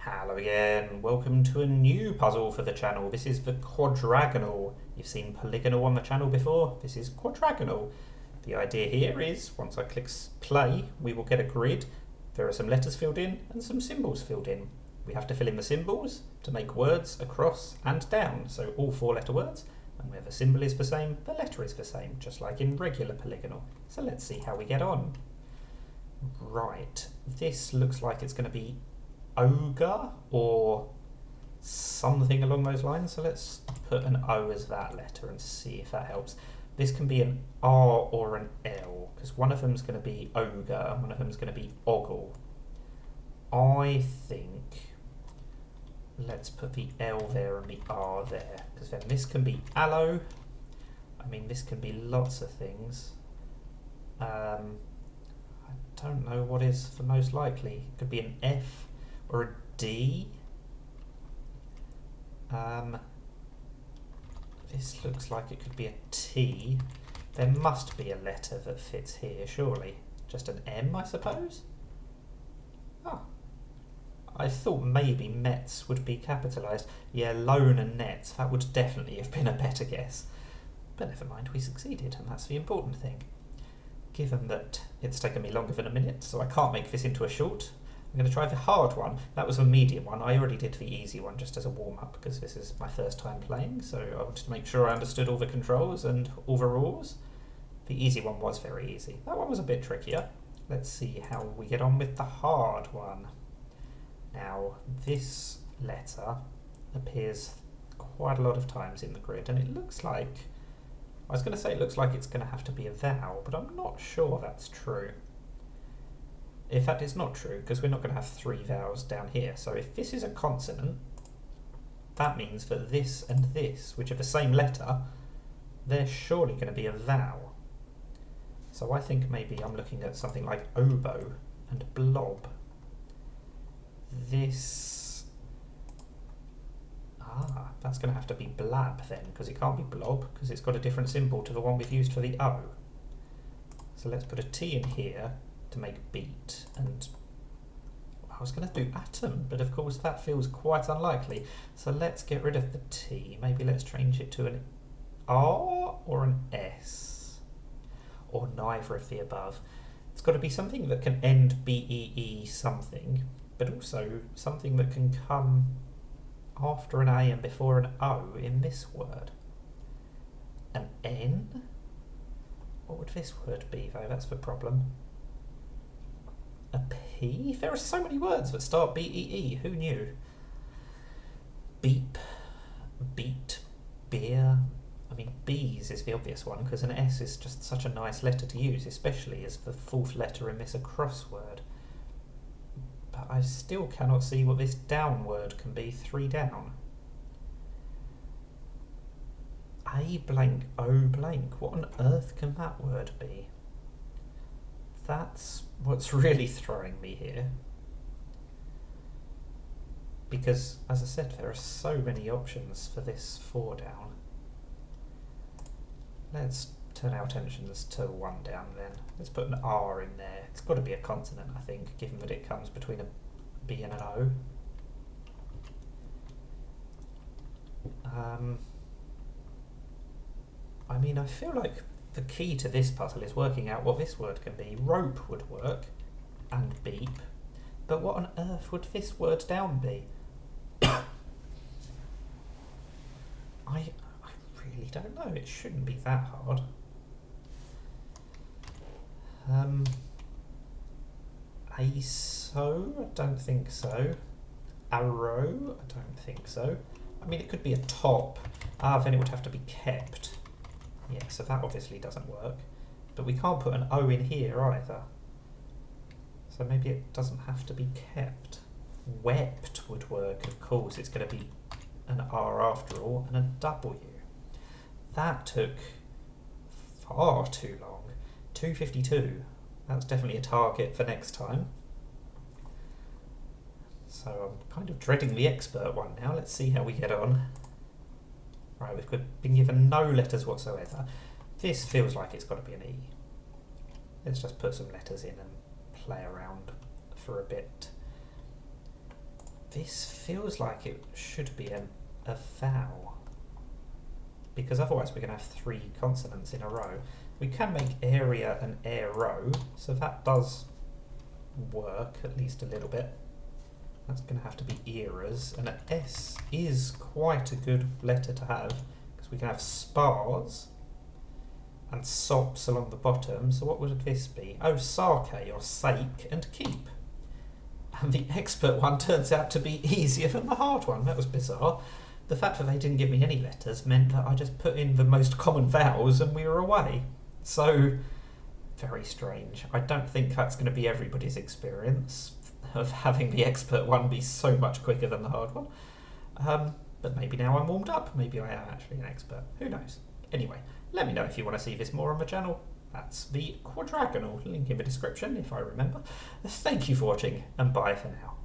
Hello again, welcome to a new puzzle for the channel. This is the Quadragonle. You've seen polygonal on the channel before, this is Quadragonle. The idea here is, once I click play, we will get a grid. There are some letters filled in and some symbols filled in. We have to fill in the symbols to make words across and down, so all 4-letter words, and where the symbol is the same, the letter is the same, just like in regular polygonal. So let's see how we get on. Right, this looks like it's going to be ogre or something along those lines, so let's put an O as that letter and see if that helps. This can be an R or an L, because one of them is going to be ogre and one of them is going to be ogle. I think let's put the L there and the R there, because then this can be aloe. I mean, this can be lots of things. I don't know what is the most likely. It could be an F or a D. This looks like it could be a T. There must be a letter that fits here, surely. Just an M, I suppose? Oh. I thought maybe Mets would be capitalised. Yeah, loan and nets, that would definitely have been a better guess. But never mind, we succeeded, and that's the important thing. Given that it's taken me longer than a minute, so I can't make this into a short, I'm going to try the hard one. That was a medium one. I already did the easy one just as a warm-up because this is my first time playing, so I wanted to make sure I understood all the controls and all the rules. The easy one was very easy. That one was a bit trickier. Let's see how we get on with the hard one. Now, this letter appears quite a lot of times in the grid, and it looks like, I was going to say it looks like it's going to have to be a vowel, but I'm not sure that's true. In fact, it's not true, because we're not going to have 3 vowels down here. So if this is a consonant, that means that this and this, which are the same letter, they're surely going to be a vowel. So I think maybe I'm looking at something like oboe and blob. This... that's going to have to be blab then, because it can't be blob, because it's got a different symbol to the one we've used for the O. So let's put a T in here to make beat, and I was going to do atom, but of course that feels quite unlikely, so let's get rid of the T. Maybe let's change it to an R or an S, or neither of the above. It's got to be something that can end B-E-E something, but also something that can come after an A and before an O in this word. An N? What would this word be though? That's the problem. A P? There are so many words that start B-E-E, who knew? Beep, beat, beer. I mean, bees is the obvious one, because an S is just such a nice letter to use, especially as the 4th letter in this a crossword. But I still cannot see what this down word can be, 3 down. A blank, O blank, what on earth can that word be? That's what's really throwing me here. Because, as I said, there are so many options for this 4 down. Let's turn our attentions to 1 down then. Let's put an R in there. It's got to be a consonant, I think, given that it comes between a B and an O. I mean, I feel like the key to this puzzle is working out what this word can be. Rope would work, and beep, but what on earth would this word down be? I really don't know. It shouldn't be that hard. ASO? I don't think so. Arrow? I don't think so. I mean, it could be a top. Then it would have to be kept. Yeah, so that obviously doesn't work. But we can't put an O in here either. So maybe it doesn't have to be kept. Wept would work, of course. It's going to be an R after all, and a W. That took far too long. 252. That's definitely a target for next time. So I'm kind of dreading the expert one now. Let's see how we get on. Right, we've been given no letters whatsoever. This feels like it's got to be an E. Let's just put some letters in and play around for a bit. This feels like it should be a vowel, because otherwise we're going to have 3 consonants in a row. We can make area and aero, so that does work at least a little bit. That's going to have to be eras, and an S is quite a good letter to have, because we can have spars and sops along the bottom. So what would this be? Oh, sake or sake and keep. And the expert one turns out to be easier than the hard one. That was bizarre. The fact that they didn't give me any letters meant that I just put in the most common vowels and we were away. So, very strange. I don't think that's going to be everybody's experience of having the expert one be so much quicker than the hard one. But maybe now I'm warmed up. Maybe I am actually an expert. Who knows? Anyway, let me know if you want to see this more on the channel. That's the Quadragonle, link in the description if I remember. Thank you for watching, and bye for now.